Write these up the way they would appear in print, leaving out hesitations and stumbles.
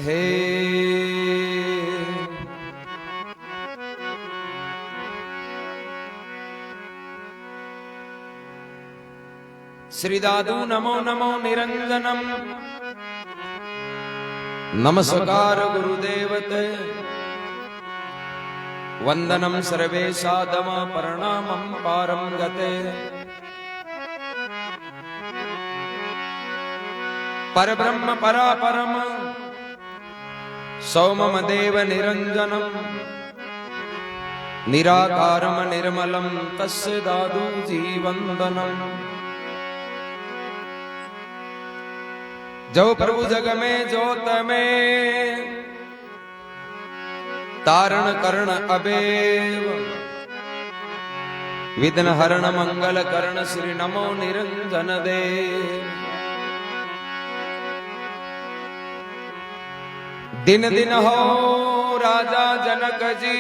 हे श्री दादू नमो नमो निरंजनम नमस्कार गुरुदेवते वंदनम सर्वेशादम प्रणामं पारम गते परब्रह्म परापरम सौमम देव निरंजनम निराकारम निर्मलम तस्य दादू जीवंदनम। जो प्रभु जग में ज्योत में तारण करण अबेव विघ्न हरण मंगल करण श्री नमो निरंजन देव। दिन दिन हो राजा जनक जी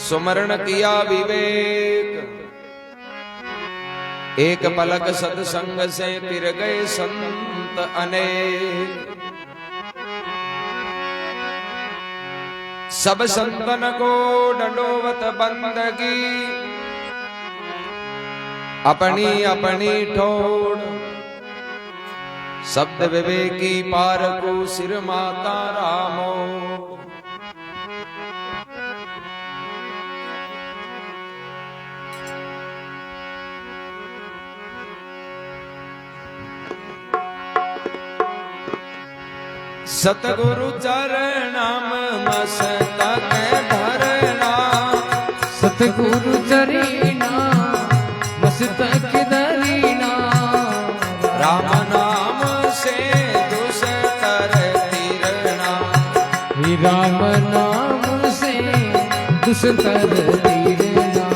सुमरण किया विवेक एक पलक सत्संग से फिर गए संत अनेक। सब संतन को दंडोवत बंदगी अपनी अपनी ठोड़ शब्द विवेकी पार को सिर माता रामो। सतगुरु चरणम मस्तक धरना सतगुरु चरणा मस्तक धरना राम नाम से दुष्कर तीरना राम नाम से दुष्कर तीरना।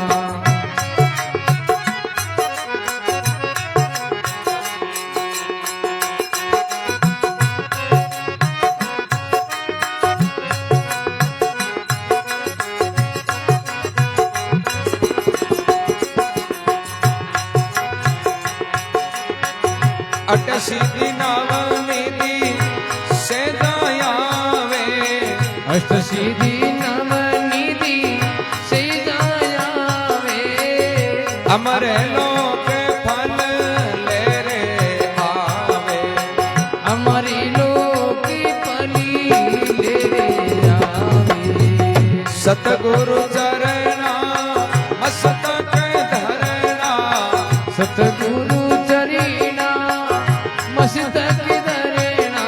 अट सीधी नवनिधि से दयावे अष्ट सिद्धि नवनिधि से दयावे अमर लोक फल ले रे आवे हमारी लोक फली ले रे आवे। सतगुरु चरणा मस्तक धरना सतगुरु चरणा मस्तक धरना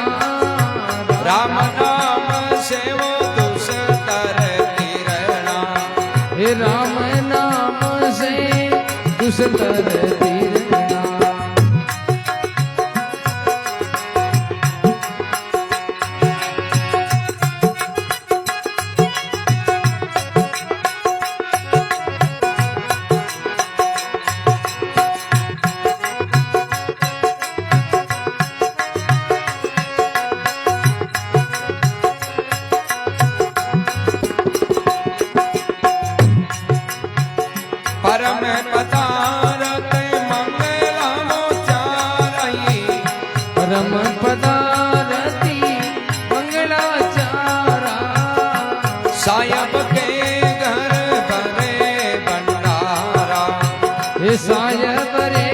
राम नाम से वो दुष्कर तीरना हे राम नाम से दुष्कर तीरना। परम पदारथ मंगलाचारई परम पदारती मंगलाचारा सायब के घर भरे भंडारा हे सायब रे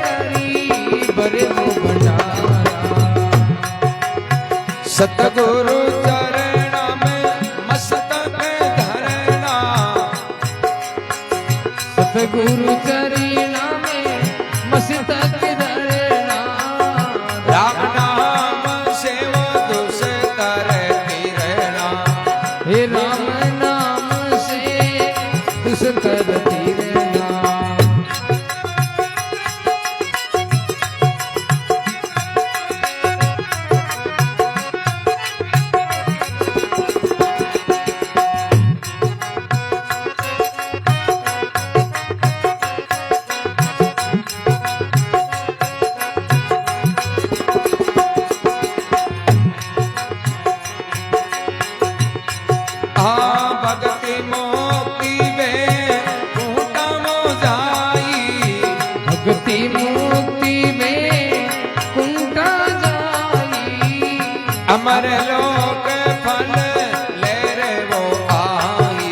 गरीब रे वो भंडारा। सतगुरु चरणा में मस्तक धरना सतगुरु चरणा में मस्तक धरना राम नाम से वो दुष्कर तीरना हे राम नाम से दुष्कर तीरना। अमर लोक फल ले रे वो आई,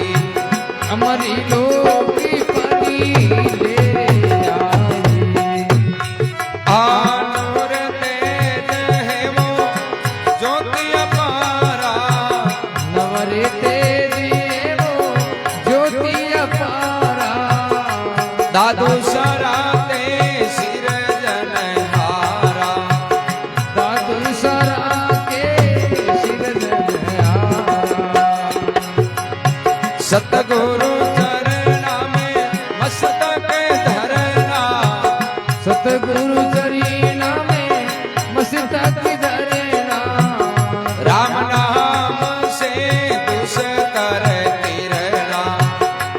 अमरी लोकी परी ले आई। आनूर तेज है वो ज्योति अपारा, नवरे तेजी वो ज्योति अपारा। दादू सराते सिर जनहारा, दादू सरा के सिर जनहारा। सतगुरु चरणा में मस्तक धरना, सतगुरु चरीना में मस्तक धरना। राम नाम से दुष्कर तिरना,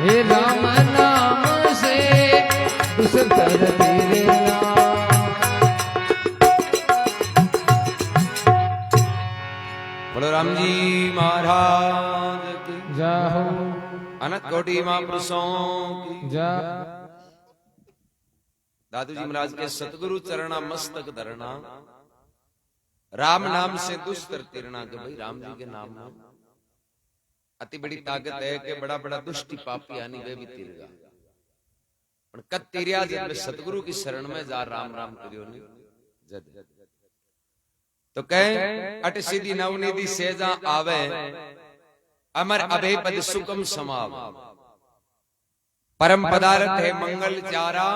हे राम नाम से दुष्कर तिरना। बोलो राम जी महाराज की, जाहो अनंत कोटि महापुरुषों की। जा दादू जी महाराज के सतगुरु चरणा मस्तक धरना, राम नाम से दुष्कर तिरना। के भाई राम जी के नाम में अति बड़ी ताकत है कि बड़ा बड़ा दुष्टि पापी यानी वे भी तिरगा। पण कत तिरिया जब सतगुरु की शरण में जा राम राम करियो ने जद तो कहे अट सीधी नवनिधि सेजा आवे, अमर अभय पद सुकम समाव। परम पदार्थ है मंगल चारा,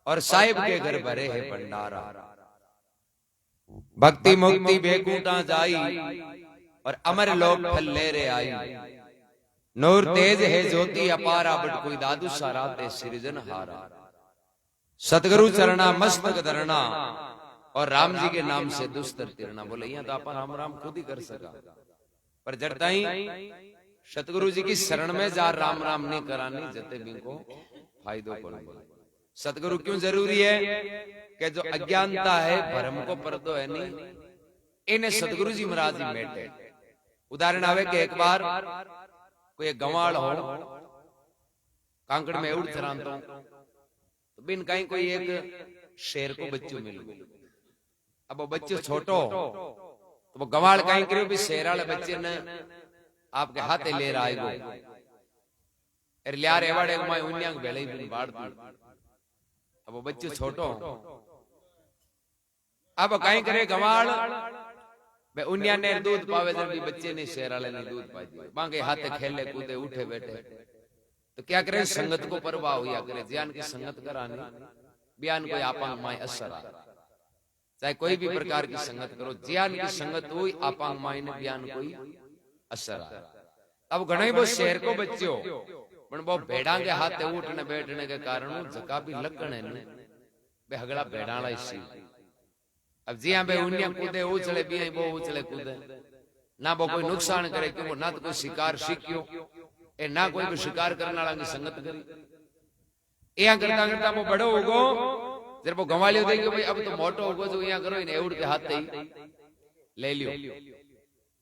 और साहिब के घर भरे है भंडारा। भक्ति मुक्ति बेकूटा जाई, और अमर लोक फल ले रे आई। नूर तेज है ज्योति अपारा, बट कोई दादू सारा ते सृजन हारा। सतगुरु चरणा मस्तक धरना, और राम जी के नाम से दुस्तर तिरना। बोले यहाँ तो आप राम राम खुद ही कर सका, पर जड़ता ही सतगुरु जी की शरण में जा राम राम नहीं करानी, जते भी को फायदो पड़ेगा। सतगुरु क्यों जरूरी है कि जो अज्ञानता है भ्रम को परदो है नहीं, इन्हें सतगुरु जी महाराज ही मेटे। उदाहरण आवे कि एक बार कोई गंवाड़ हो कांकड़ में उड़ चरांतो, तो बिन कहीं कोई एक शेर को बच्चों मिल गए। अब वो बच्चों छोटो तो वो गंवाड़ कहीं करो भी शेर वाले बच्चे ने आपके हाथे ले रहा है लिया रे वाड़े माय उन्यांग बेले बिन बाड़ दी। अब वो बच्चे छोटो, अब कहीं करे गंवाड़ बे उन्या ने दूध पावे जब भी बच्चे ने शेर वाले ने दूध पाई दिए। बांगे हाथे खेले कूदे उठे बैठे, तो क्या करे संगत को परवाह हुआ करे। ज्ञान की संगत करानी बयान कोई आपांग माय असर आ, चाहे कोई भी प्रकार की संगत करो, ज्ञान की संगत हुई आपांग माय ने बयान कोई असर आ। अब घणे वो शेर को बच्चो पण वो भेड़ा के हाथे उठने बैठने के कारण जका भी लकड़े ने बे हगड़ा भेड़ाला इसी। अब जिया बे उन्या कूदे उछले बिया वो उछले कूदे ना वो कोई नुकसान करे, क्यों ना तो कोई शिकार सीखियो ए ना कोई भी शिकार करने वाला की संगत करी। यहाँ करता करता वो बड़ो होगो, जब वो गंवालियो देखे भाई अब तो मोटो होगो जो यहाँ करो इन एवड़ के हाथ ही ले लियो।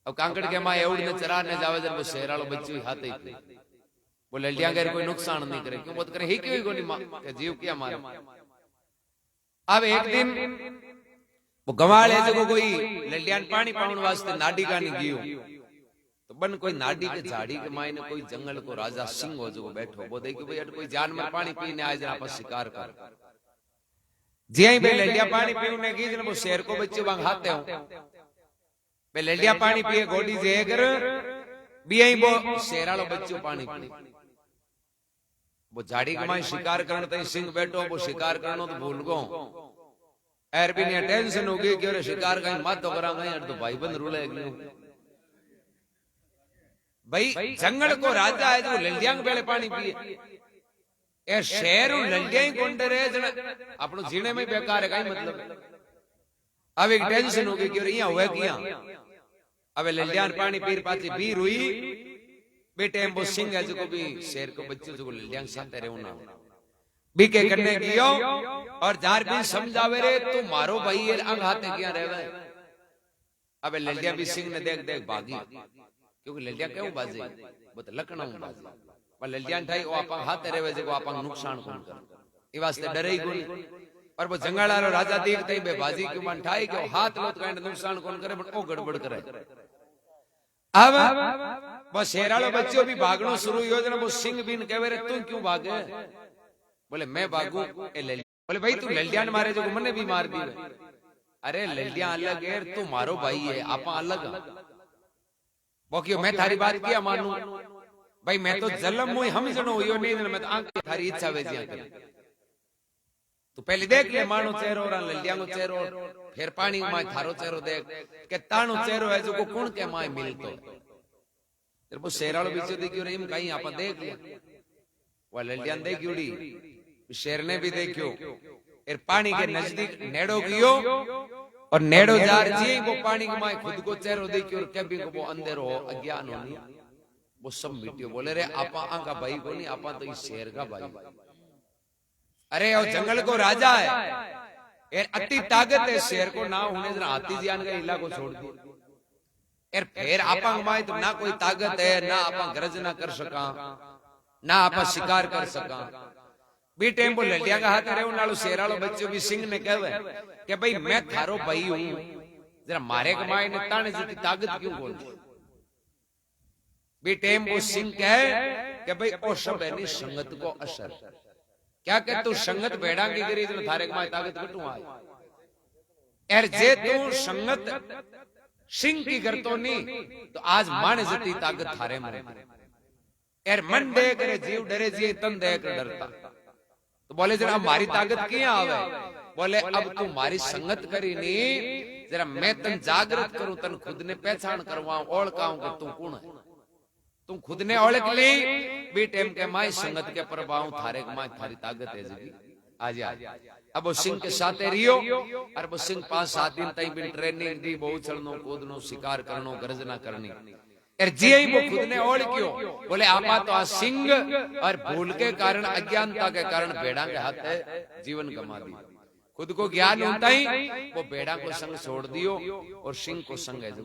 अब कांकड़ के माँ एवड़ ने चराने जावे जब वो शेर वालो बच्चो हाथ ही वो लल्टिया कर कोई नुकसान नहीं करे, क्यों बोत करे ही क्यों कोनी मां के जीव क्या मारे। अब एक दिन वो गंवाले जो कोई लल्टिया पानी पाउन वास्ते नाडी का नहीं गियो, तो बन कोई नाडी के झाड़ी के मायने कोई जंगल को राजा सिंह हो जो बैठो, वो देखो भाई कोई जानवर पानी पीने आए जरा पर शिकार कर। जी बे लल्टिया पानी पीने की जन वो शेर को बच्चे वांग हाथे हो बे लल्टिया पानी पिए गोडी जे कर बियाई वो शेर वालो बच्चो पानी पी। वो झाड़ी के माय शिकार करने तई सिंह बैठो, वो शिकार करनो तो भूल गो एर भी नहीं टेंशन हो गई कि अरे शिकार कहीं मत तो करा गए तो भाई बंद रूले गयो। भाई जंगल को राजा है जो लल्टियांग बेले पानी पिए ए शेर लल्टियां कोंडे रे जने आपनो जीने में बेकार है काई मतलब। अब एक टेंशन हो गई कि अरे यहां हुआ किया। अब लल्टियां पानी पीर पाती पीर हुई बेटे वो सिंह है जो भी शेर को बच्चों जो लल्टियां साथे रे उना बीके करने गियो और जार भी समझावे रे तू मारो भाई ये अंग हाथे किया रहवे। अब लल्टिया भी सिंह ने देख देख भागी, क्योंकि लल्टिया क्यों बाजे वो तो लकड़ा बाजे पर लल्टिया ठाई वो आपा हाथे रहवे जो आपा नुकसान कोन कर ई वास्ते डरे ही कोनी। और वो जंगल राजा देखते ही बेबाजी की मन ठाई कि हाथ लोत का नुकसान कौन करे बट ओ गड़बड़ करे। अब वो शेरालो बच्चों भी भागनो शुरू योजना वो सिंह बीन कहे रे तू क्यों भागे? बोले मैं भागू ए ललिया। बोले भाई तू ललिया मारे जो मने भी मार दी। अरे ललिया अलग है तू मारो भाई है आपा अलग। वो क्यों मैं थारी बात किया मानू भाई मैं तो जलम मुई हम जनो हुई नहीं मैं तो आंख थारी इच्छा वैसी करे। तू पहले देख ले मानो चेहरो और ललिया को चेहरो फिर पानी माय थारो चेहरो देख के तानो चेहरो है जो को कौन के माय मिलतो। तेरे वो शेरालो बीचो देखियो रे कहीं आपा देख लिया वो ललिया देखियोड़ी शेर ने भी देखियो फिर पानी के नजदीक नेड़ो गयो और नेड़ो जार जी वो पानी के माय खुद को चेहरो देखियो और कभी को वो अंधेरो हो अज्ञान हो नहीं वो सब मिट्टियो। बोले रे आपा आंका भाई को नहीं आपा तो इस शेर का भाई। अरे और जंगल को राजा है यार अति ताकत है शेर को ना होने जरा हाथी जियान का इलाको छोड़ दिया यार फिर आपा माय तो ना कोई ताकत है ना आपा गरज ना कर सका ना आपा शिकार कर सका। बी टाइम बोले ललिया का हाथ रहे नालो शेरालो बच्चों भी सिंह ने कहवे कि भाई मैं थारो भाई हूं जरा मारे के माय ने ताने जितनी ताकत क्यों बोल। बी टाइम वो सिंह कहे कि भाई ओ सब है नहीं संगत को असर क्या कह तू संगत बेड़ा की करी तो थारे के माय ताकत कटू आई यार जे तू संगत सिंह की करतो नहीं तो आज मान जितनी ताकत थारे में यार मन दे करे जीव डरे जी तन दे कर डरता। तो बोले जरा हमारी ताकत क्या आवे? बोले अब तू हमारी संगत करी नहीं जरा मैं तन जागृत करूं तन खुद ने पहचान करवाऊं ओळखाऊं कि तू कौन है। तुम खुद ने ओळख ली बी टाइम के माय संगत के प्रभाव थारे के माय थारी ताकत है जी आज अब वो सिंह के साथ रियो और वो सिंह 5-7 दिन तक भी ट्रेनिंग दी बहु चलनो कूदनो शिकार करनो गर्जना करनी यार जी वो खुद ने ओढ़ क्यों। बोले आपा तो आज सिंह और भूल के कारण अज्ञानता के कारण बेड़ा के हाथ जीवन गमा दी। खुद को ज्ञान होता ही वो बेड़ा को संग छोड़ दियो और सिंह को संग है जो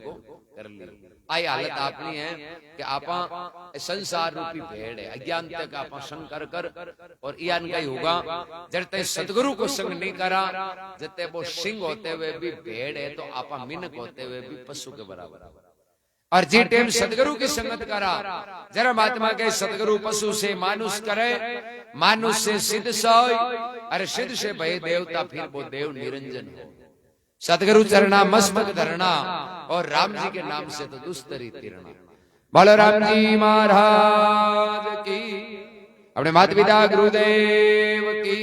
कर लिया। आई हालत आपनी है कि आपा संसार रूपी भेड़ है अज्ञानता का आपा संग कर कर और यान का ही होगा जब सतगुरु को संग नहीं करा जते वो सिंह होते हुए भी भेड़ है तो आपा मिनक होते हुए भी पशु के बराबर। और जी टाइम सदगुरु की संगत करा जरा महात्मा के सदगुरु पशु से मानुष करे मानुष से सिद्ध सोय अरे सिद्ध से भय देवता फिर वो देव निरंजन हो। सदगुरु चरणा मस्तक धरना और राम जी के नाम से तो दुस्तरी तीरना। बोलो राम जी महाराज की अपने माता पिता गुरुदेव की।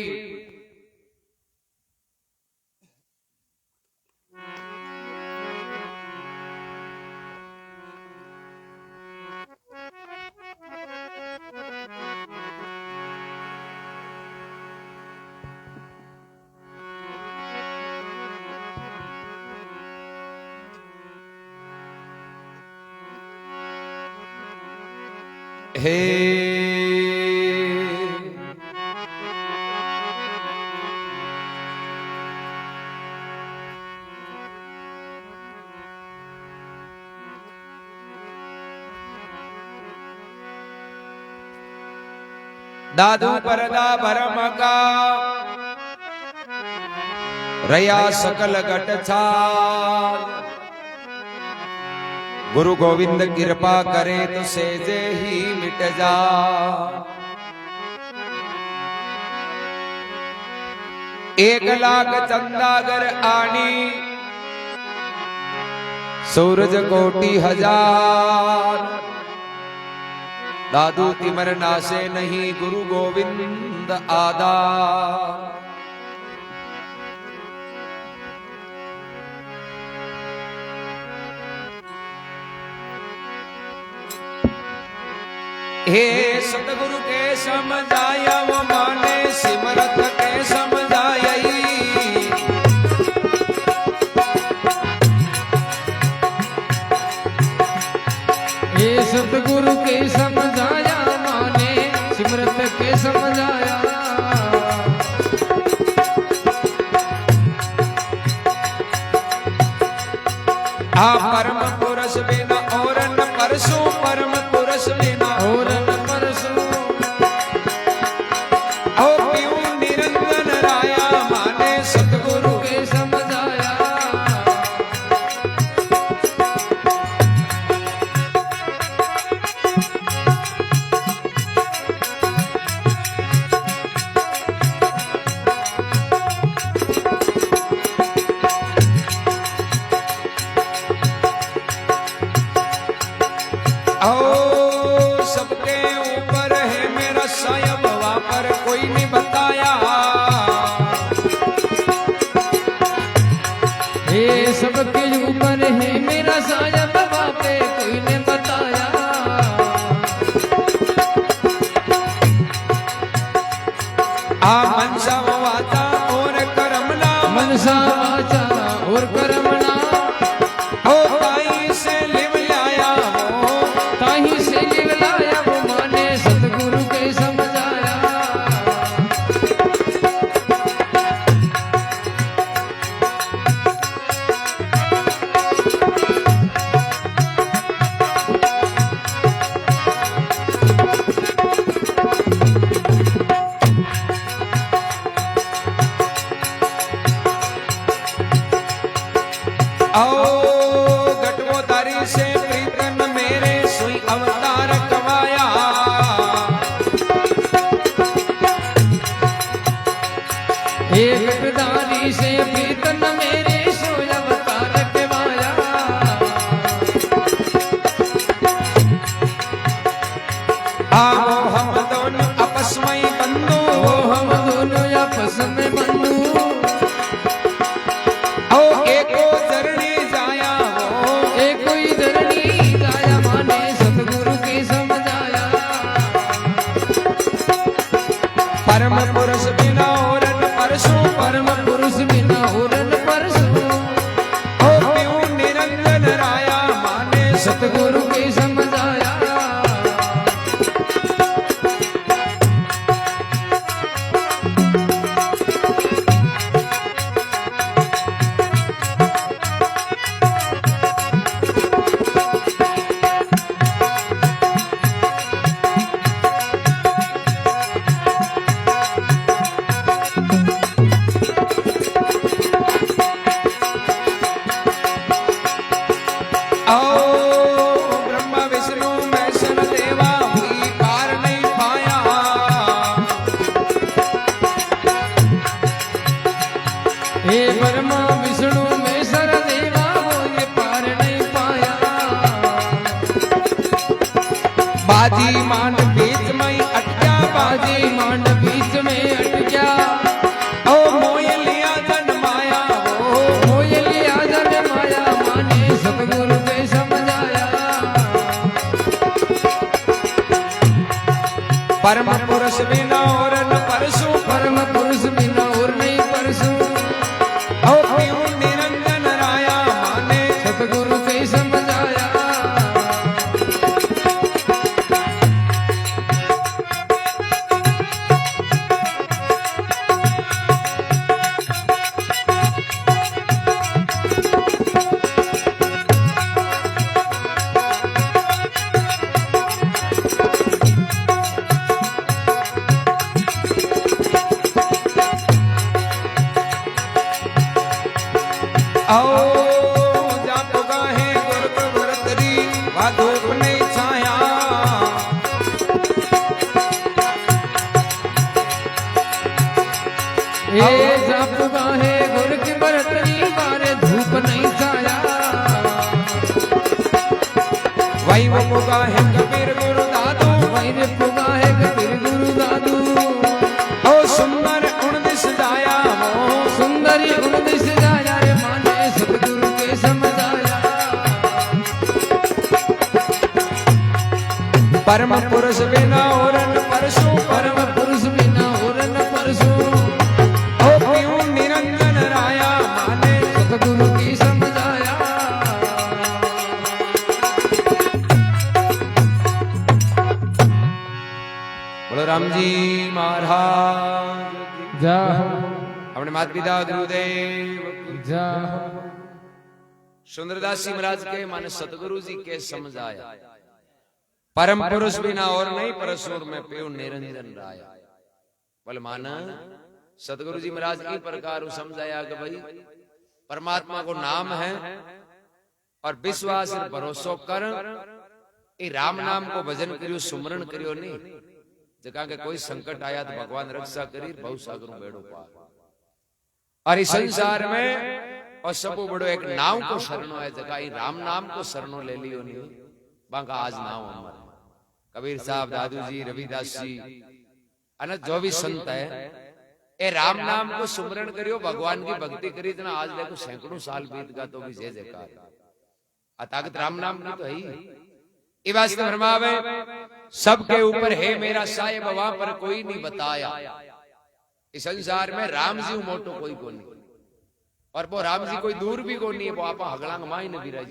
हे दादू परदा भरम का रया सकल घट छाल गुरु गोविंद कृपा करे तो सेजे ही मिट जा। एक लाख चंदागर आनी सूरज कोटि हजार दादू तिमर नासे नहीं गुरु गोविंद आधार। हे सतगुरु के समझाया वो माने सिमरत के समझाई। हे सतगुरु के समझाया माने सिमरत के समझाया। आ परम पुरुष बिना और न परसों परम पुरुष बिना और न परसों ओ पियू निरंजन राया माने ये सबके ऊपर है मेरा साया बाबा पे कोई ने बताया। मनसा वाचा और करमना, मनसा वाचा और करमना, हो ताई से लिव लाया वो, ताही से लिव लाया वो, माने सतगुरु के समझाया। गटवोदारी से प्रीतन मेरे सुई अवतार कमाया। एक गटदारी से प्रीतन मेरे सुई अवतार कमाया। आओ हम दोनों आपस में बंधु, हम दोनों आपस में बंधु, परम पुरुष बिना और न परसु, परम पुरुष बिना और न परसु, हो प्यों निरंजन राया, माने सतगुरु के समझाया। हे ब्रह्मा विष्णु में सर देवा वो ये पार नहीं पाया। बाजी मांड बीच में अटका, बाजी मांड बीच में अटका, ओ मोयलिया जन माया वो, मोयलिया जन माया, माने सतगुरु के समझाया। परम पुरुष बिना और न परसु, परम पुरुष बिना और नहीं परसु, निरंजन राया, माने सतगुरु के समझाया। आओ जाप गाहे गुरु गुरतरी वाधूप नहीं छाया। ये जाप गाहे गुरु की बरतरी मारे धूप नहीं छाया। वही वो पुगा है कबीर गुरु दादू, वही रे पुगा है कबीर गुरु दादू, ओ सुंदर उनदिस जाया वो, सुंदरी उनदिस जाया रे, माने सतगुरु के समझाया। परम पुरुष बिना और न परसु, परम पुरुष बिना और न परसु, ओ प्यों निरंजन राया, माने सतगुरु की समझाया। बोलो राम जी महाराज जा अपने माता पिता गुरुदेव जा सुंदरदास जी महाराज के माने सतगुरु जी के समझाया। परम पुरुष बिना और नहीं परसुर में प्यो निरंजन राया। बोले माना सतगुरु जी महाराज की प्रकार समझाया कि भाई परमात्मा को नाम है और विश्वास और भरोसा कर, ये राम नाम को भजन करियो, सुमरण करियो नहीं, जगह के कोई संकट आया तो भगवान रक्षा करी, बहु सागरों बेड़ो पार। और इस संसार में और सबो बड़ो एक नाम को शरणो है, जगह राम नाम को शरणो ले लियो नहीं, बांका आज नाम हमारे कबीर साहब, दादू जी, रविदास जी, अनंत जो भी संत है ए राम नाम को सुमरण करियो, भगवान की भक्ति करी इतना, आज देखो सैकड़ों साल बीत गया तो भी जय जयकार। ताकत राम नाम की तो है ही। ये वास्ते फरमावे सबके ऊपर है मेरा साहिब, वहां पर कोई नहीं बताया। इस संसार में राम जी मोटो कोई को नहीं, और वो राम जी कोई दूर भी को नहीं है, वो आप हगलांग माई ने विराज।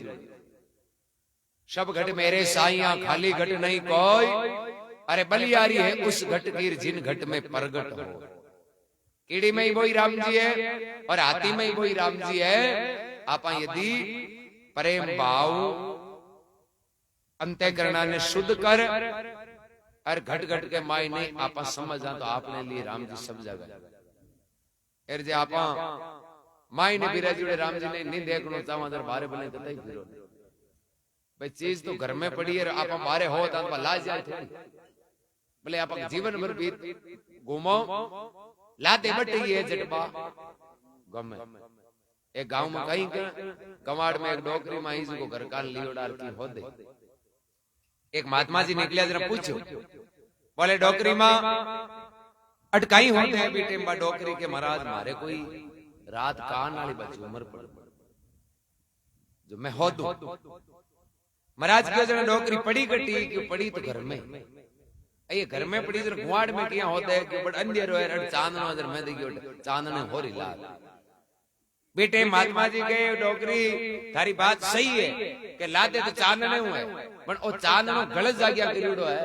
सब घट मेरे साइया खाली घट नहीं कोई, अरे बलियारी है उस घट गिर जिन घट में प्रगट हो। कीड़ी में ही वही राम जी है और हाथी में ही वही राम जी है। आप यदि प्रेम भाव अंतःकरण ने शुद्ध कर और घट घट के मायने आप समझा तो आपने लिए राम जी सब जगह। जे आप मायने बिराज जुड़े राम जी ने नहीं देखना चाहवा अगर बारे बने तो तई फिरो भाई, चीज तो घर में पड़ी है, आप बारे हो तो ला जाए थोड़ी, बोले आप जीवन भर बीत घूमो लाते बटे ये जटबा गमे। एक गांव में कहीं कमाड़ में एक डोकरी माई जी को घर का लियो डाल की हो दे। एक महात्मा जी निकले, जरा पूछो, बोले डोकरी मां अटकाई होते हैं बेटे बा डोकरी के महाराज मारे कोई रात कान वाली बची उम्र पड़ जो मैं हो दूं। महाराज क्यों जरा डोकरी पड़ी कटी, क्यों पड़ी तो घर में, ये घर में पड़ी जरा गुआड़ में किया होता है कि बड़ अंधेरो है, चांदनो जरा मैं देखियो चांदने हो रही लाल। बेटे महात्मा जी के डोकरी थारी बात सही है कि लादे तो चांदने हुए, पर ओ चांदनो गलत जागिया करियो है।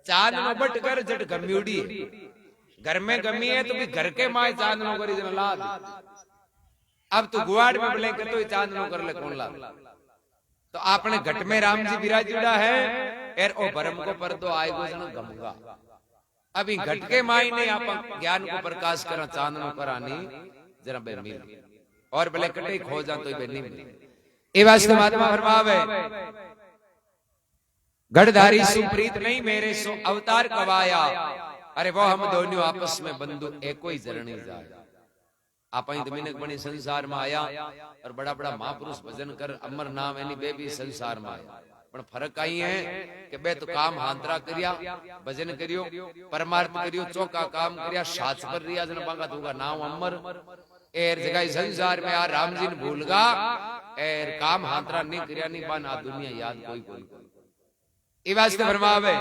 चांदनो बट कर जट गम्यूडी घर में गमी है तो भी घर के माए चांदनो करी जन लाद। अब तू गुआड़ में बोले तो चांदनो कर ले कौन लाद। तो आपने घट में राम जी विराज जुड़ा है एर ओ भरम को पर्दो आएगो जन गमगा। अभी घट के माई ने आप ज्ञान को प्रकाश करा चांदनो करानी जरा बे मिल और भले कटे खो जा तो बे नहीं मिल। ए वास्ते महात्मा फरमावे गढ़धारी सुप्रीत नहीं मेरे सो अवतार कवाया, अरे वो हम दोनों आपस में बंधु एको ही जरणी जाए। आप मिनक बनी संसार में आया और बड़ा बड़ा महापुरुष भजन कर अमर नाम एनी बेबी संसार में आया, पर फर्क आई है कि बे तो काम हांतरा करिया भजन करियो परमार्थ करियो चौका काम करिया साच पर रिया जन बांगा दूंगा नाम अमर एर जगह संसार में आ राम जी ने भूलगा एर काम हांतरा नहीं करिया नहीं बन आ दुनिया याद कोई कोई। ई वास्ते फरमावे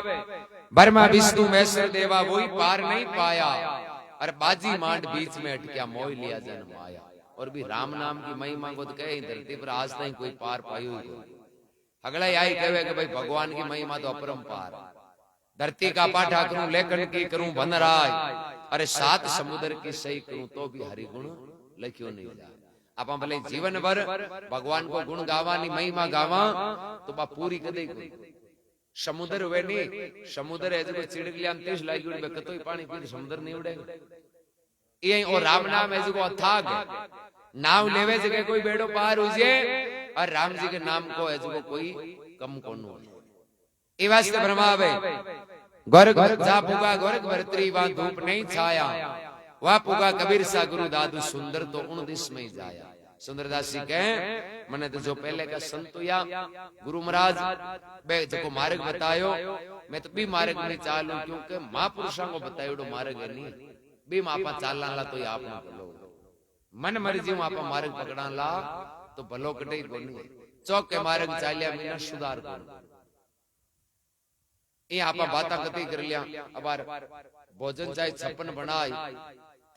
ब्रह्मा विष्णु महेश्वर देवा वही पार नहीं पाया, और बाजी मांड बीच में अटकिया मोह लिया जन्म आया। और भी राम नाम की महिमा को तो कहे धरती पर आज तक कोई पार पाई हुई। अगला यही कहे कि भाई भगवान की महिमा तो अपरंपार, धरती का पाठा करूं लेखन की करूं बनराय, अरे सात समुद्र की सही करूं तो भी हरि गुण लिखियो नहीं जाए। आप भले जीवन भर भगवान को गुण गावा नी महिमा गावा तो बा पूरी कदे समुद्र हुए नहीं, समुद्र है जो चिड़गलियां 30 लाख उड़े कतोई पानी पी समुद्र नहीं उड़ेगा। ये और राम नाम है जो अथाग नाव लेवे जगह कोई बेड़ो पार हो जाए, और राम जी के नाम को है जो कोई कम कोनु। ई वास्ते फरमावे गोरख जा पुगा गोरख भरतरी वहां धूप नहीं छाया, वहां पुगा कबीर सा गुरु दादू सुंदर तो 29 में जाया। सुंदरदास जी कहे मैंने तो जो पहले का संत या गुरु महाराज बे जो मार्ग बतायो मैं तो भी मार्ग में चालू, क्योंकि महापुरुषों को बतायो मार्ग है नहीं भी मापा चालना ला तो आप भलो मन मर्जी आप मार्ग पकड़ा ला तो भलो कटे को नहीं। चौक के मार्ग चालिया बिना सुधार को ये आप बाता कती कर लिया। अब भोजन चाहे 56 बनाई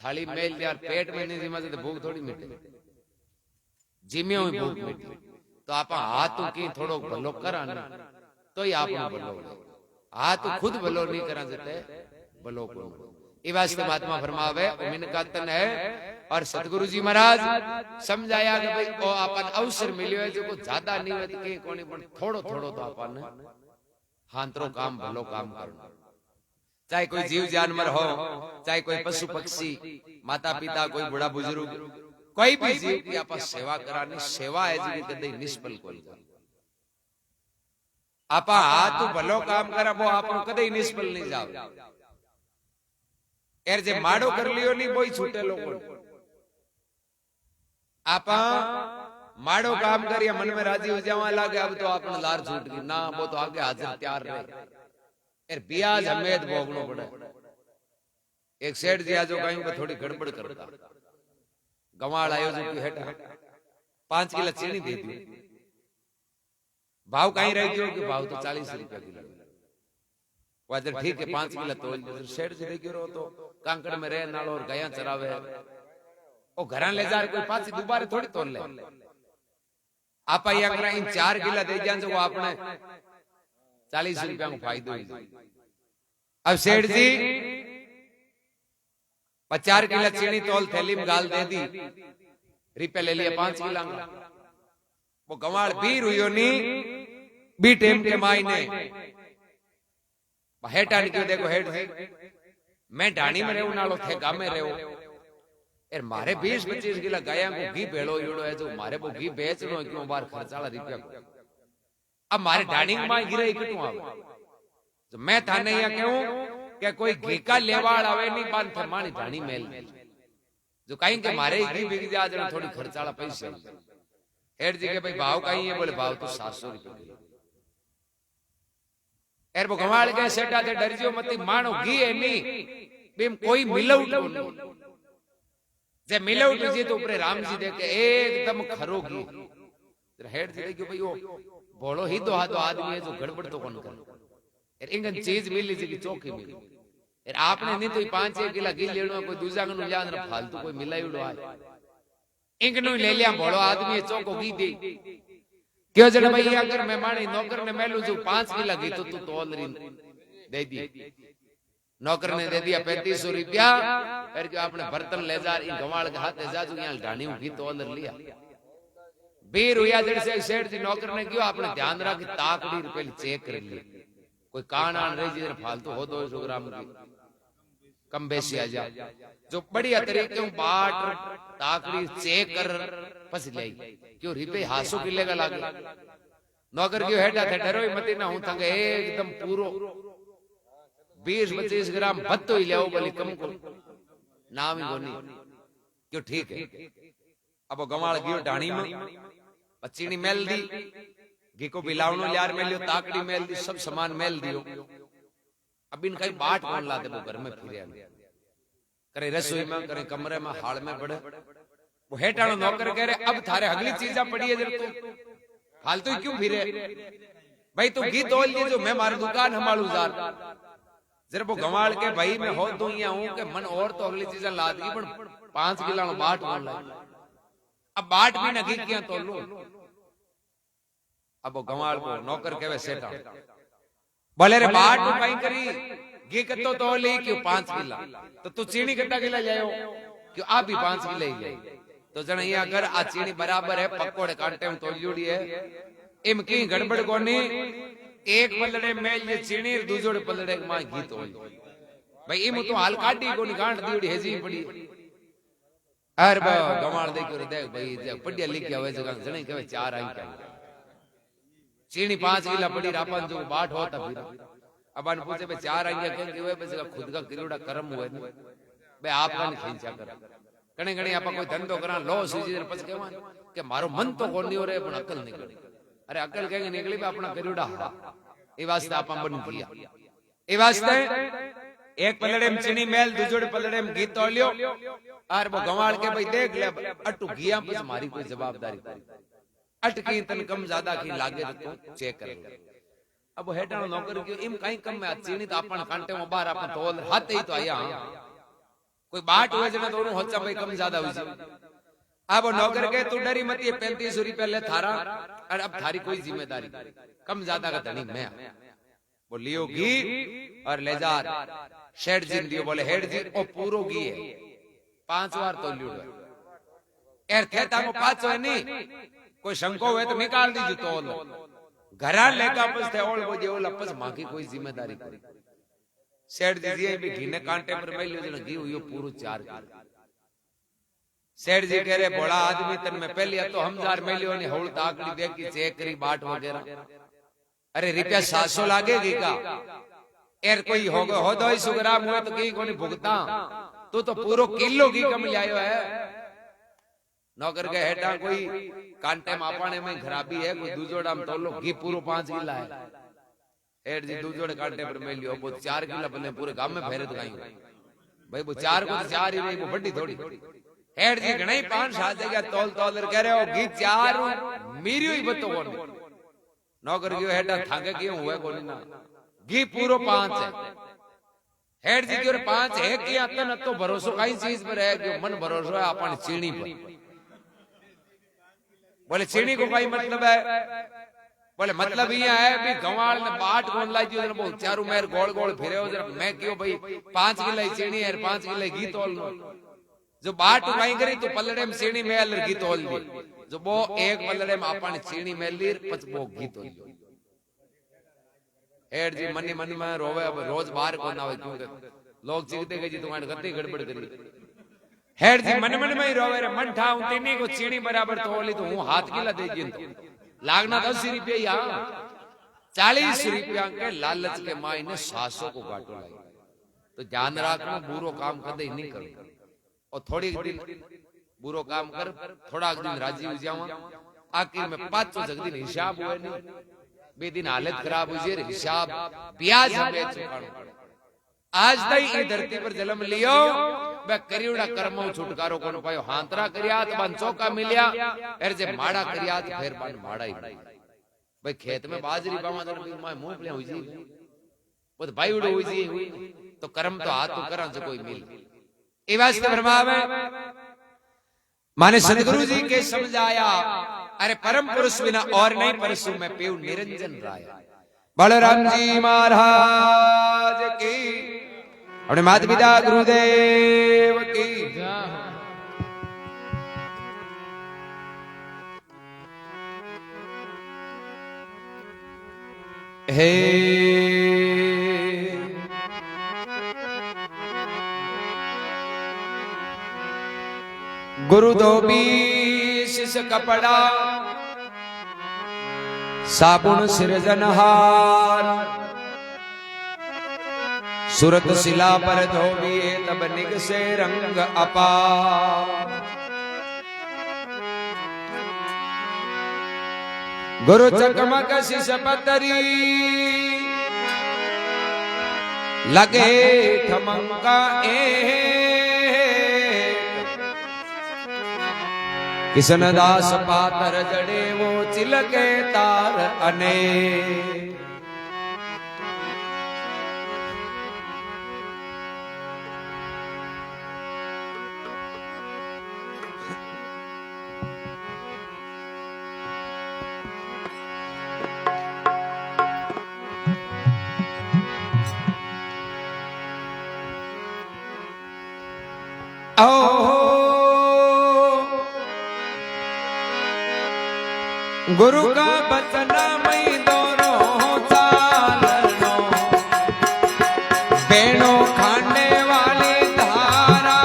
थाली मेल यार पेट में नहीं जिमा से भूख थोड़ी मिटे जिमे हुई भूख मिटी तो आप हाथ की थोड़ो भलो करा तो ही आप भलो हाथ खुद भलो नहीं करा देते भलो को। ये वास्ते महात्मा फरमावे मिन का तन है, और सतगुरु जी महाराज समझाया कि भाई ओ अपन अवसर मिलियो है जो को ज्यादा नहीं है तो के कोनी पण थोड़ो थोड़ो तो अपन हांतरो काम भलो काम करना। चाहे कोई जीव जानवर हो, चाहे कोई पशु पक्षी, माता पिता, कोई बूढ़ा बुजुर्ग, कोई भी जीव की आप सेवा करानी सेवा है जी कदे निष्फल कोई आप हाथ भलो काम करा वो आप कदे निष्फल नहीं जाओ। एर जे माड़ो कर लियो नहीं वो ही छूटे लोगों आप माड़ो काम करिए मन में राजी हो जावा लागे अब तो आपने लार छूट गई ना, वो तो आगे हाजिर तैयार रहे एर ब्याज हमेद भोगनो पड़े। एक सेठ जी आजो कहीं पे थोड़ी गड़बड़ करता, गवाड़ आयो जो कि हेटा 5 किलो चीनी दे दी, भाव कहीं रह गयो कि भाव तो 40 रुपया किलो, वाजर ठीक है 5 किलो तोल दे। सेठ जी देखियो रो तो कांकड़ में रह नालो और गाया चरावे, ओ घरां ले जा कोई पाछी दोबारा थोड़ी तोल ले। आप अगर इन 4 किलो दे जान जो आपने 40 रुपया को फायदो ही। अब सेठ जी 50 किलो चीनी तोल थैली में गाल दे दी, रुपया ले लिया 5 किलो। वो गवाड़ बीर हुई नी बी टेम के मायने हेटा निकल देखो हेठ जी मैं ढाणी में रहूं नालो थे गामे रहूं यार मारे 20-25 किलो गाया को घी भेड़ो यूड़ो है जो मारे वो घी बेचनो क्यों बार खर्चाला रुपया को। अब मारे ढाणी में गिरे कितों आवे तो मैं थाने या कहूं कि कोई घी का लेवाड़ आवे नहीं बान फरमानी ढाणी मेल जो कहीं के मारे घी बिक जा जरा थोड़ी खर्चाला पैसे। हेड जी के भाई भाव कहीं है, बोले भाव तो 700 रुपये। एर वो गवाड़ के सेटा थे डरजियो मती मानो घी है नहीं बेम कोई मिलौट जे मिलौट जी तो ऊपर राम जी देखे एकदम खरो घी। हेड जी देखियो भाई वो बोलो ही तो हाथो आदमी है जो गड़बड़ तो कौन करे यार इंगन चीज मिली जी की चौकी मिली यार आपने नहीं तो 5-6 किलो घी लेनो कोई दूसरा को जान फालतू कोई मिलाईड़ो है इंगनु ले लिया बोलो आदमी चौको घी दे क्यों जन भाई अगर मैं मानी नौकर ने मेलू जो 5 किलो घी तो तू तोल रही दे दी। नौकर ने दे दिया 3500 रुपया फिर क्यों आपने बर्तन ले जा इन गवाड़ के हाथ जा जो यहाँ ढाणी घी तोल लिया। बीर हुआ जैसे सेठ जी नौकर ने क्यों आपने ध्यान रखा कि ताकड़ी रुपये चेक कर लिए कोई कान आन रही जिधर फालतू हो 200 ग्राम की कम बेसी आ जा जो बढ़िया तरीके बाट ताकड़ी चेक कर पस ले क्यों रिपे हासो किले का लागे। नौकर क्यों हेटा थे डरो ही मती ना हूं थंगे एकदम पूरो 20-25 ग्राम भत्तो ही ले बोली कम को नाम ही गोनी क्यों ठीक है। अब गवाड़ गयो ढाणी में चीनी मेल दी घी को बिलावनो यार मेल लियो ताकड़ी मेल दी सब सामान मेल दियो। अब इन कहीं बाट कौन लाते वो घर में फिरे करे रसोई में करे कमरे में हाल में बड़े वो हेटानो नौकर कह रहे अब थारे अगली चीजा पड़ी है जब तू फालतू क्यों फिरे भाई तू घी तोल ली जो मैं मारी दुकान हमारू जार जरा वो गंवाड़ के भाई मैं हो दूं या हूं के मन और तो अगली चीजा ला दी पर 5 किलो बाट कौन ला अब बाट भी न घी किया तोल लो। अब वो गंवाड़ को नौकर कहवे सेठा बोले रे बाट कहीं करी घी कतो तो ली क्यों 5 किलो तो तू चीनी कितना किलो लायो क्यों आप भी 5 किलो ही ले तो जन ये अगर आ चीनी बराबर है पकोड़े कांटे में तोलियोड़ी है इम की गड़बड़ कोनी एक पलड़े में ये चीनी दूसरे पलड़े में घी तोल भाई इम तो हाल काटी कोनी गांठ दीड़ी हेजी पड़ी हर बा गवाड़ देखो रे देख भाई जब पढ़िया लिख आवे जगह जने कहवे 4 आई क्या चीनी 5 किलो पड़ी रापन जो बाट होता फिर अपन पूछे बे 4 आई क्या कहवे बस खुद का किलोड़ा कर्म हुए बे आपका नहीं खींचा कर कणे घणी आपा कोई धंधो करा लो सीजी पछ कहवा के मारो मन तो कोनी हो रे पण अकल निकली अरे अकल कहेंगे निकली बे अपना करियोड़ा ए वास्ते आपा बन किया ए वास्ते एक पलड़े में चीनी मेल दूसरे पलड़े में घी तोलियो और वो गंवाड़ के भाई देख ले अटू घिया पर हमारी कोई जवाबदारी अटकी तन कम ज्यादा की लागे तो चेक कर ले। अब वो हेटा नौकर क्यों इम कहीं कम में चीनी तो अपन कांटे में बाहर अपन तोल हाथ ही तो आया कोई बाट हुए जना दोनों होचा भाई कम ज्यादा हुई अब नौकर के तू डरी मत ये 3500 रुपया ले थारा और अब थारी कोई जिम्मेदारी कम ज्यादा का धनी मैं वो लियो घी और ले जा शेठ जी दियो बोले हेड जी ओ पूरो घी है 5 बार तो लियो एर थे ताको 5 है नहीं कोई शंको हुए तो निकाल दीजिए तोल घरा लेका पस थे ओल वो जे ओल पस मां की कोई जिम्मेदारी करी सेठ जी जी भी घी ने कांटे पर मैं लियो जना घी हुयो पूरो 4 किलो। सेठ जी कह रहे बड़ा आदमी तन में पहले तो हमजार में लियो ने होल ताकड़ी देख की चेक करी बाट वगैरह अरे रुपया 700 लागेगी का एर कोई होगा हो 200 ग्राम हुआ तो की कोनी भुगता तू तो पूरो किलो घी कम लायो है। नौकर के हेटा कोई कांटे मापाने में खराबी है कोई दूजोड़ा में तोलो घी पूरो 5 किलो है हेड जी दूजोड़े कांटे पर में लियो वो 4 किलो बने पूरे गांव में फेरे तो गई भाई वो चार को तो चार ही रही, वो बड़ी थोड़ी हेड जी घणे 5-7 जगह तौल तौल कह रहे हो घी चार मेरी ही बतो कोन नौकर गयो हेड थाके क्यों हुए कोनी ना घी पूरो 5 है हेड जी के 5 है किया तन तो भरोसो काई चीज पर है कि मन भरोसो है अपन चीनी पर बोले चीनी को काई मतलब है बोले मतलब ये है भी गवाल ने बाट कोन लाई दियो बहुत चारू मेर गोल गोल फिरे हो जरा मैं क्यों भाई 5 किलो चीनी है 5 किलो घी तोल लो जो बाट उगाई करी तो पलड़े में चीनी मेल घी तोल दी जो वो एक पलड़े में अपन चीनी मेल ली पच वो घी तोल लो हेड जी मनी मन में रोवे अब रोज बाहर को ना आवे क्यों लोग चिकते के जी तुम्हारे गति गड़बड़ करी हेड जी मन मन में ही रोवे रे मन ठाऊं तेनी को चीनी बराबर तोली तो हूं हाथ किला दे जी तो लागना 10 रुपया यहाँ 40 रुपया के लालच के माई ने 700 को काटो लाई तो ध्यान रखना बुरो काम कदे ही नहीं करो और थोड़ी दिन बुरो काम कर थोड़ा दिन राजी हो जावा आखिर में 500 दिन हिसाब हुए नहीं बे दिन हालत खराब हुई रे हिसाब ब्याज हमें चुकाना आज तई ई धरती पर जन्म लियो बे करियोड़ा कर्मों छुटकारो कोन पायो हांतरा करिया तो बन चौका मिलिया एर जे माड़ा करिया तो फिर बन माड़ा ही भाई खेत में बाजरी बामा जन माय मूंगफली हुई जी वो तो भाई उड़ो हुई जी तो कर्म तो हाथ तो करा से कोई मिल ए वास्ते फरमावे माने सदगुरु जी के समझाया अरे परम पुरुष बिना और नहीं परसु में पेऊ निरंजन राय बलराम जी महाराज की अपने माता पिता गुरुदेव की हे गुरु धोबी शिष कपड़ा साबुन सिरजनहार सुरत शिला पर धोबिए तब निग से रंग अपार गुरु चकमक शिष पतरी लगे ठमंका किशन दास पातर जड़े वो चिलके तार अने गुरु का बचन मई दोनों चालनो बेनो खाने वाली धारा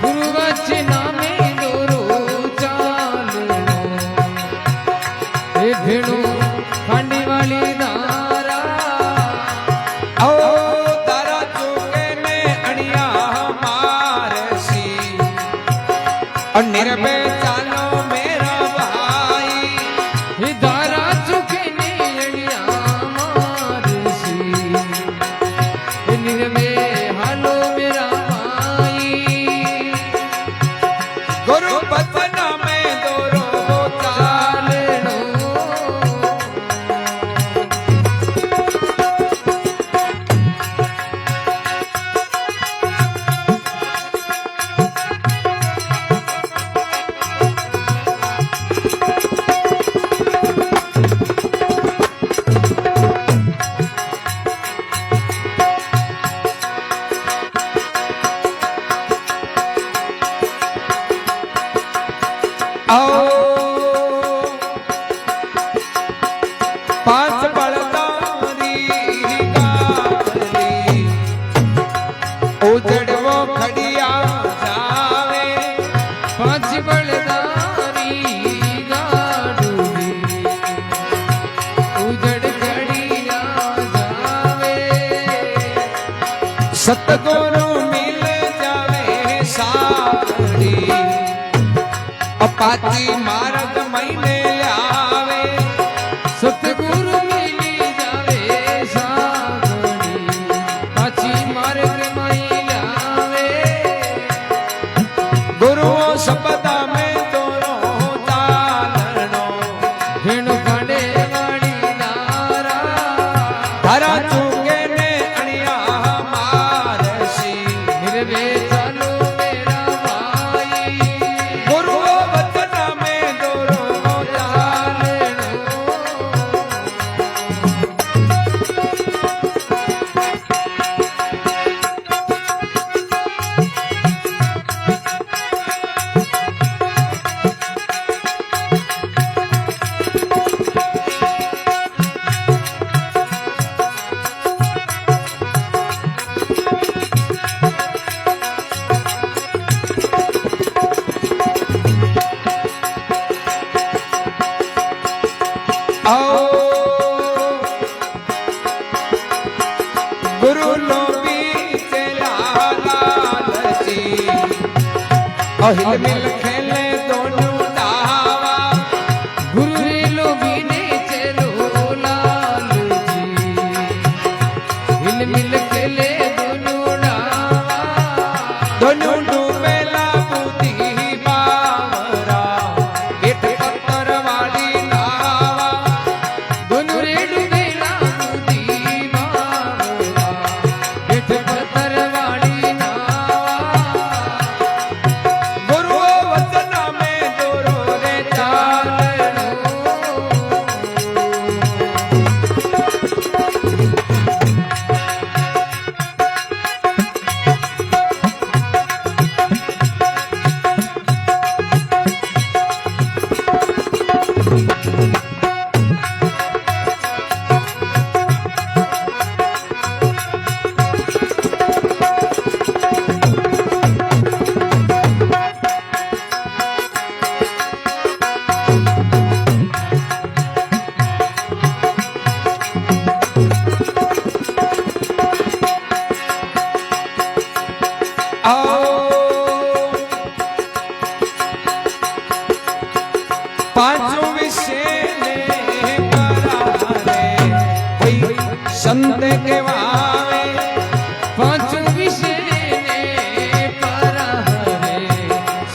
गुरु बचन में दोनों चालनो ए भेड़ो खाने वाली धारा ओ तारा चुके ने अड़िया मारसी और निर्भय सतगुरु मिल जावे साड़ी अपाती मार्ग महीने आवे सतगुरु मिल जावे साड़ी पाची मार्ग हिल मिल खेले दोनों डावा गुरु रे लोभी ने चलो लाल जी हिल मिल खेले दोनों डावा दोनों डूबेला बुद्धि बावरा पेट पत्थर वाली नावा दोनों रे डूबेला बुद्धि बावरा पेट पत्थर वाली नावा गुरु वचन में दोरो रे चालनो पांचों विषय ने करारे कोई संत के वावे पांच विषय ने परा हरे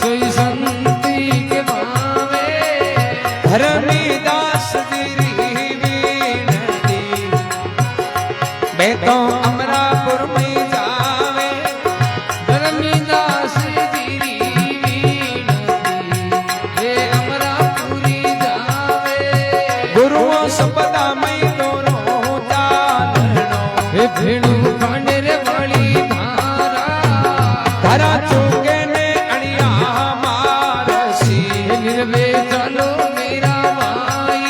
सोई संति के भावे धर्मीदास गिरी वीणती मैं तो अमरापुर में जावे धर्मीदास गिरी वीणती हे अमरापुरी जावे गुरुओं संपदा में दोनों चालनो हे भेणु खांडेर वाली धारा धारा चौके ने अड़िया मारसी हे निर्वे चलो मेरा भाई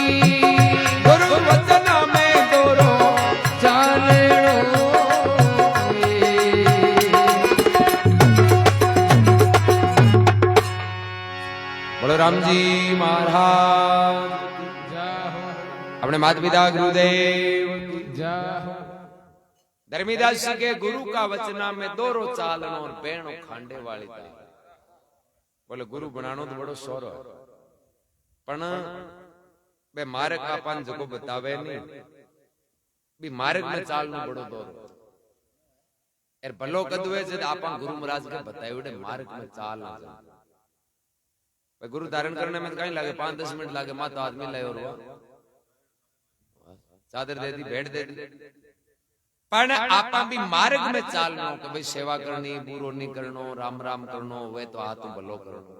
गुरु वचन में दोरो चालड़ो बोलो राम जी महाराज जाहो अपने माता पिता गुरुदेव जाहो धर्मीदास जी के गुरु का वचना में दोरो चालनो और बेणो खांडे वाली था बोले गुरु बनानो तो बड़ो सोरो है पण बे मार्ग आपन जको बतावे नहीं बी मार्ग में चालनो बड़ो दोरो एर भलो कदवे जद आपन गुरु महाराज के बतायोडे मार्ग में चाल ना जा भाई गुरु धारण करने में तो कहीं लागे 5-10 मिनट लागे माता आदमी लाए और चादर दे दी भेंट दे दी पण आपा भी मार्ग में चालनो कि भाई सेवा करनी बुरो नहीं करनो राम राम करनो वे तो हाथ भलो करनो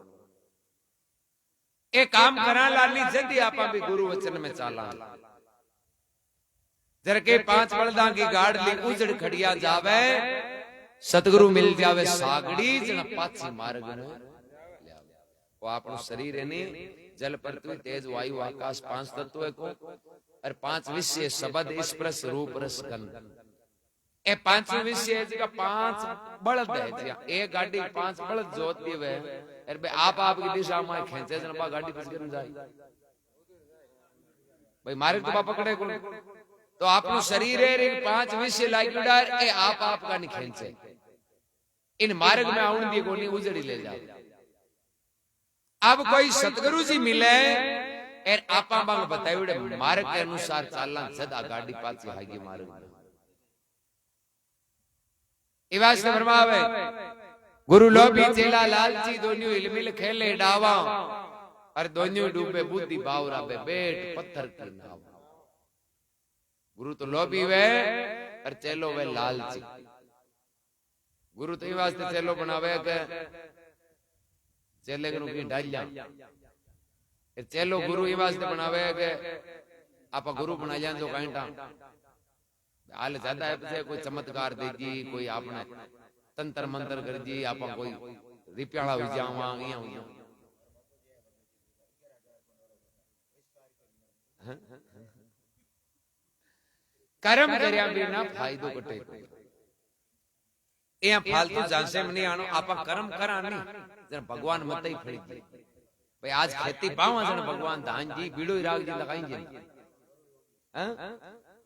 ए काम करा लाली जल्दी आपा भी गुरु वचन में चाला जर के 5 बलदा की गाड़ ली उजड़ खड़िया जावे सतगुरु मिल जावे सागड़ी जन पाछी मार्ग में वो आपनो शरीर है नी जल पृथ्वी तेज वायु आकाश 5 तत्व को और 5 विषय शब्द स्पर्श रूप रस गंध ए 5 विषय जगह 5 बलद है जी एक गाड़ी 5 बलद जोत दिवे अरे बे आप की दिशा में खींचे जन बा गाड़ी फस कर जाए भाई मारे तो पकड़े को तो आपनो शरीर है इन 5 विषय लाइक उड़ार ए आप का नहीं खींचे इन मार्ग में आउन दी कोनी उजड़ी ले जाए अब कोई सतगुरु जी मिले एर आपा बांग बतायोड़े मार्ग के अनुसार चालना सदा गाड़ी पाछी हागी मार्ग में इवास ने फरमावे गुरु लोभी चेला लालची दोन्यू हिलमिल खेले डावा और दोन्यू डूबे बुद्धि बावरा बे बेट पत्थर की नाव गुरु तो लोभी वे और चेलो वे लालची गुरु तो वास्ते चेलो बनावे के चेले की डालिया चेलो गुरु ये वास्ते बनावे के आप गुरु बना जान जो कांटा हाल ज्यादा है कोई चमत्कार देगी कोई आपने तंत्र मंत्र कर दी आप कोई रिप्याला हो जावा इया हो जावा कर्म करया बिना फायदो कटे ए फालतू जानसे में नहीं आनो आप कर्म करा नहीं जन भगवान मत ही फड़ी दे भाई आज खेती पावा जन भगवान धान जी बीड़ो राग जी लगाई जी हैं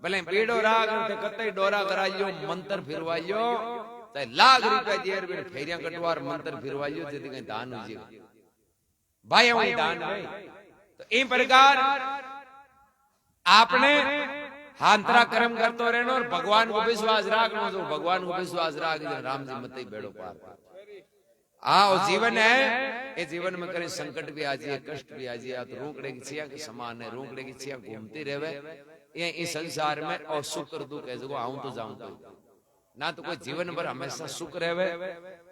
भले बीड़ो राग ते कतई डोरा कराइयो मंत्र फिरवाइयो चाहे लाख रुपया जेर में फेरिया कटवार मंत्र फिरवाइयो जेदी कहीं दान हो जे भाई हम दान भाई तो इन प्रकार आपने हांतरा कर्म करतो रहनो और भगवान को विश्वास रखनो जो भगवान को विश्वास राख राम जी मत ही बेड़ो पार आओ जीवन है ये जीवन में करे संकट भी आ जाए कष्ट भी आ जाए तो रोकड़े की छिया के समान है रोकड़े की छिया घूमती रहे ये इस संसार में और सुख और दुख ऐसे को आऊं तो जाऊं तो ना तो कोई जीवन भर हमेशा सुख रहे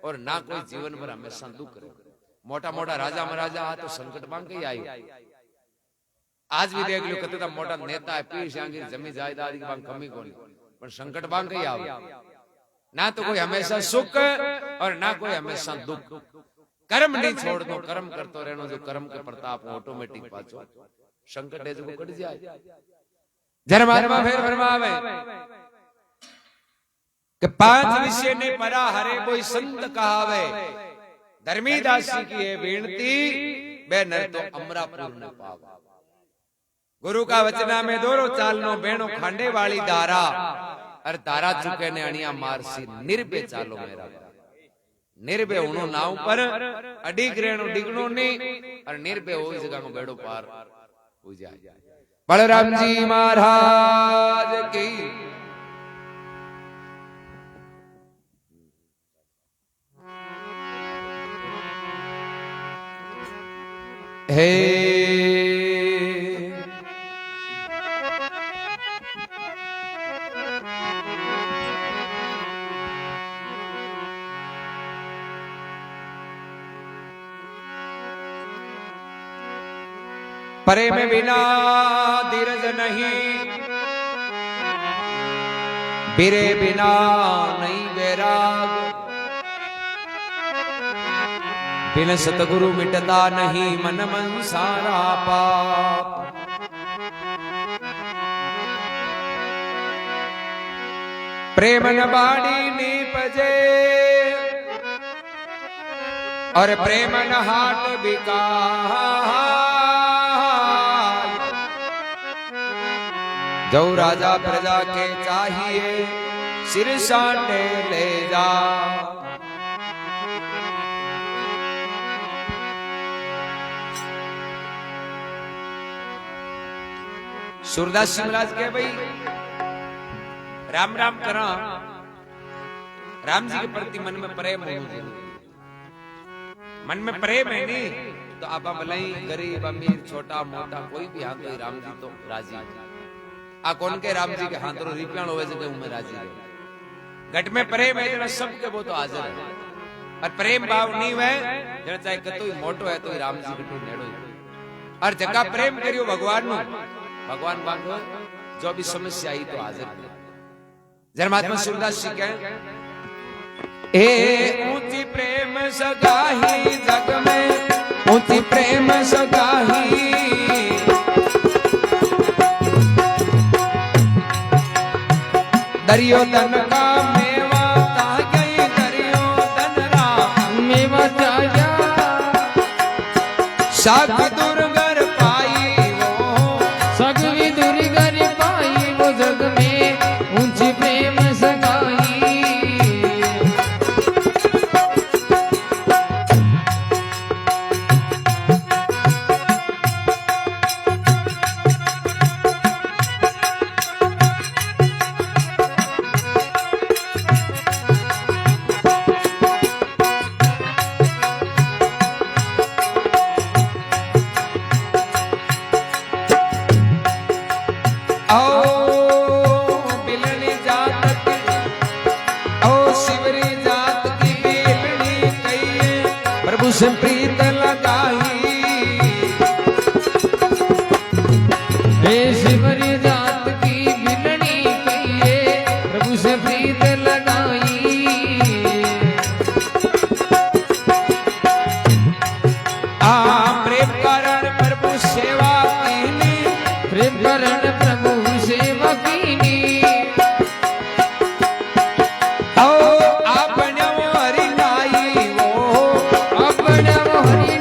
और ना कोई जीवन भर हमेशा दुख रहे मोटा मोटा राजा महाराजा आ तो संकट मांग के आई आज भी देख लो कते मोटा नेता है पीर सांगी जमी जायदाद की मांग कमी कोनी पर संकट मांग के आवे ना तो कोई हमेशा सुख और ना कोई हमेशा दुख कर्म नहीं छोड़ दो कर्म करते रहनो जो कर्म के प्रताप ऑटोमेटिक पाचो संकट है जो कट जाए धर्मात्मा फिर फरमावे कि पांच विषय ने परा हरे कोई संत कहावे धर्मीदासी की है बेनती बे नर तो अमरापुर न पावा गुरु का वचना में दोरो चालनो बेणो खांडे वाली दारा अरे तारा चुके ने अणिया मारसी निर्भय चालो मेरा निर्भय उनो नाव पर अडिग रेणो डिगनो ने और निर्भय हो इस जगह में बेड़ो पार हो जाए बलराम जी महाराज की हे प्रेम बिना धीरज नहीं बिरे बिना नहीं वैराग बिन सतगुरु मिटता नहीं मन मन सारा पाप प्रेम न बाड़ी नीपजे और प्रेम न हाट बिका जो राजा प्रजा के चाहिए सिर साटे ले जा सूरदास जी महाराज के भाई राम राम करा राम जी के प्रति मन में प्रेम हो मन में प्रेम है नहीं तो आप भलाई गरीब अमीर छोटा मोटा कोई भी हाथ तो राम जी तो राजी आ कौन के राम जी के हाथों रिपियाण होवे जके उमे राजी है घट में प्रेम है जरा सब के वो तो हाजिर है और प्रेम भाव नहीं है जरा चाहे कतोई मोटो है तो राम जी के नेड़ो और जका प्रेम करियो भगवान नु भगवान बांधो जो भी समस्या आई तो हाजिर है धर्मात्मा सूरदास जी कहे ए ऊंची प्रेम सगाही जग में ऊंची प्रेम सगाही दरियो तन का मेवा ता गई दरियो तन राम मेवा जाया साग दुर्गर पाई वो सग भी दुर्गर पाई वो जग में ऊंची प्रेम सगाई से प्रीत लगाई हे शिवरी जात की बिलनी कहिए प्रभु से प्रीत लगाई प्रेम कारण प्रभु सेवा कीनी प्रेम कारण प्रभु सेवा कीनी हरि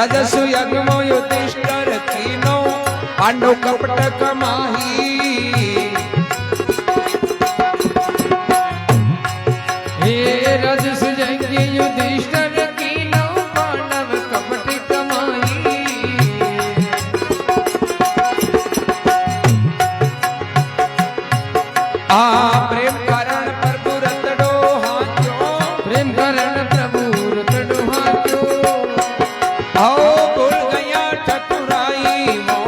राजसु यज्ञ मो युधिष्ठिर कीनो पांडव कपट कमाही हे राजस यज्ञ युधिष्ठिर कीनो पांडव कपट कमाई आ प्रेम कारण प्रभु रतड़ो हाथ्यो प्रेम करण प्रभु रतड़ो हाथ्यो आओ भूल गया ठकुराई वो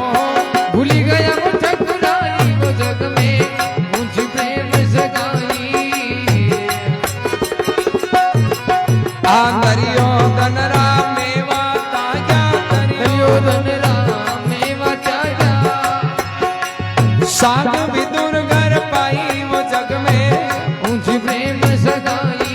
भूली गया वो ठकुराई वो जग में मुझ प्रेम सगाई आ दरियो धन राम मेवा ताजा दरियो धन राम मेवा ताजा साग विदुर घर पाई वो जग में मुझ प्रेम सगाई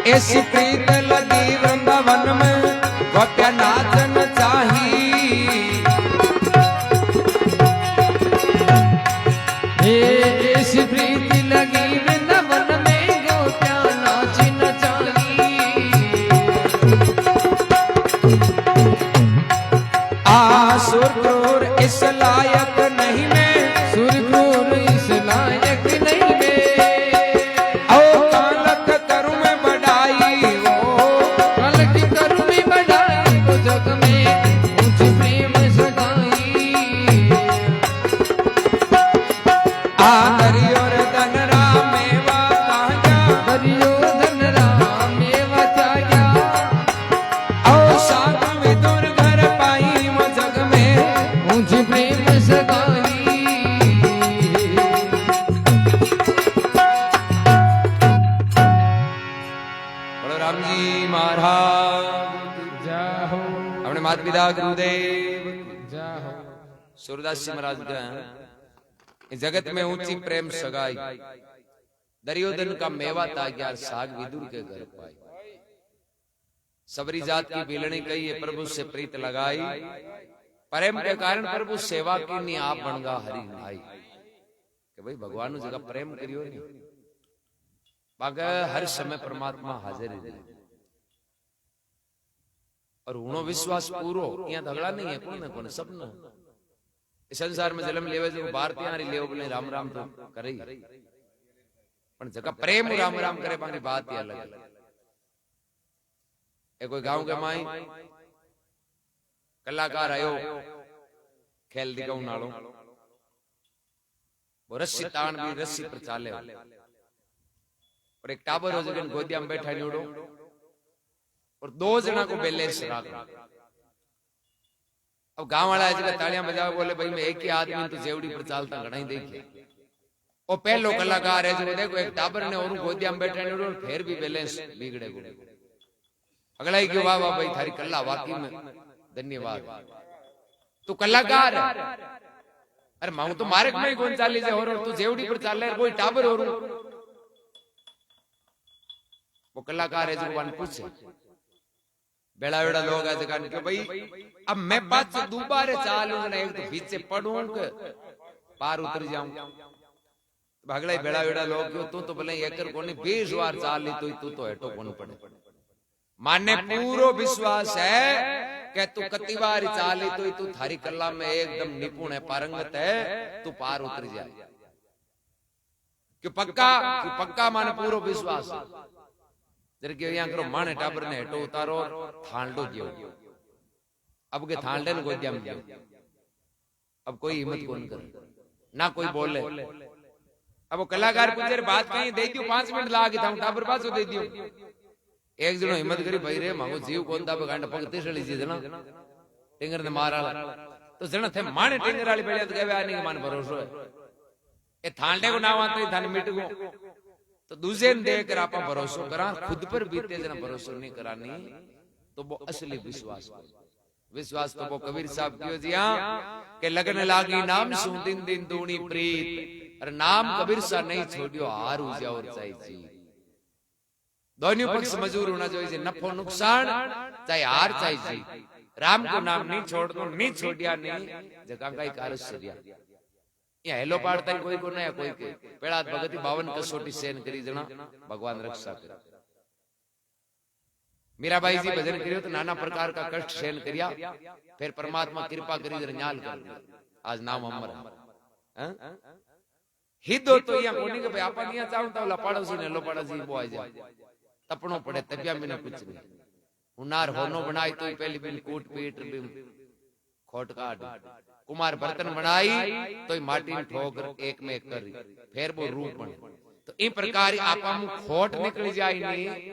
ऐसी प्रीत लगी वृंदावन में गोपिया नाचन चाही हे ऐसी प्रीति लगी वृंदावन में गोपिया नाच नचाई आ सुर क्रूर इस लायक नहीं मैं सुर क्रूर इस लायक नहीं मैं ओ कालक करूं मैं बढ़ाई वो कल की करूं मैं बढ़ाई वो जग में मुझ प्रेम सगाई आ दरियोर धन राम मेवा ताजा दरियो धन राम मेवा ताजा ओ साग विदुर घर पाई वो जग में मुझ प्रेम सगाई बोलो राम जी महाराज जाहो अपने माता पिता गुरुदेव जाहो सूरदास जी महाराज का इस जगत में ऊंची प्रेम सगाई दरियोधन का मेवा ताग्यार साग विदुर के घर पाई सबरी जात की बिलनी कही है प्रभु से प्रीत लगाई प्रेम के कारण प्रभु सेवा की नी आप बनगा हरि नाई कि भाई भगवान नु जगह प्रेम करियो नहीं बाग हर समय परमात्मा हाजिर है और उनो विश्वास पूरो यहाँ झगड़ा नहीं है कौन है कौन सब न इस संसार में जन्म लेवे जो भारतीय हारी लेव बोले राम राम तो करे ही पण जगह प्रेम राम राम करे बाकी बात ही अलग है ए कोई गांव के माई कलाकार आयो खेल दिखाऊ नालो वो रस्सी तान भी रस्सी पर चाले और एक टाबर हो जगन गोदिया में बैठा निउड़ो और दो जना को बैलेंस रखो अब गांव वाला जगह तालियां बजाओ बोले भाई मैं एक ही आदमी तो जेवड़ी पर चालता घना ही देखिए वो पहलो कलाकार है जो देखो एक टाबर ने और गोदिया में बैठा निउड़ो फिर भी बैलेंस बिगड़े गो अगला ही क्यों वाह वाह भाई थारी कला वाकई में धन्यवाद तू कलाकार है अरे माऊ तो मारे में कौन चाली से और तू जेवड़ी पर चाल रहा है कोई टाबर और वो कलाकार है जो वन पूछे बेड़ा बेड़ा लोग ऐसे कहने के भाई अब मैं पाँच से दोबारा चालूंगा ना एक तो बीच से पढ़ूंगा पार उतर जाऊं भागला ही बेड़ा बेड़ा लोग क्यों तू तो भले एकर कोनी 20 बार चाल ली तू तो हेटो कौन पड़े माने पूरो विश्वास है कि तू कति बार चाल ली तो तू थारी कला में एकदम निपुण है पारंगत है तू पार उतर जाए क्यों पक्का माने पूरो विश्वास जर के यहाँ करो माने टाबर ने हेटो उतारो थालडो जियो अब के थालडे ने गोदिया में जियो अब कोई हिम्मत कौन करे ना कोई बोले अब वो कलाकार पूछे बात कहीं दे दियो 5 मिनट लागे था टाबर पासो दे दियो एक जनो हिम्मत करी भाई रे मांगो जीव कौन दा गांड पगते चली जी जना टिंगर ने मारा तो जण थे माने टिंगर वाली बेले तो कहवे आने के मान भरोसो है ए थालडे को नाम आते थाने मिट गो तो दूजे ने देकर आप भरोसो करा, खुद पर बीते जना भरोसो नहीं करानी तो वो असली विश्वास। विश्वास तो वो कबीर साहब क्यों जी हाँ के लगन लागी नाम सु दिन दिन दूनी प्रीत, और नाम कबीर सा नहीं छोड़ियो हार हो जाओ और चाहे जी। दोनों पक्ष मजूर होना चाहिए, नफो नुकसान चाहे हार चाहे जी। राम को नाम नहीं छोड़ दो, नहीं छोड़िया नहीं जगह का एक आरस दिया। ये हेलो पाड़ता कोई को नहीं, कोई के पेड़ा भगती 52 कसोटी सेन करी जना भगवान रक्षा करे। मीराबाई जी भजन करियो तो नाना प्रकार का कष्ट सहन करिया, फिर परमात्मा कृपा करी न्याल कर आज नाम अमर है। हिदो तो या कोनी के भाई आपा नहीं चाहूं तो लपाड़ो सी ने लोपाड़ा जी वो आ जाए तपणो पड़े तबिया में कुछ नहीं। उनार होनो बनाई तो पहली बिन कूट पीट बिन खोट काट, कुमार बर्तन बनाई तो माटी में ठोकर एक में एक करी, फिर वो रूप बने। तो इन प्रकार आपा मु खोट निकल जाए नहीं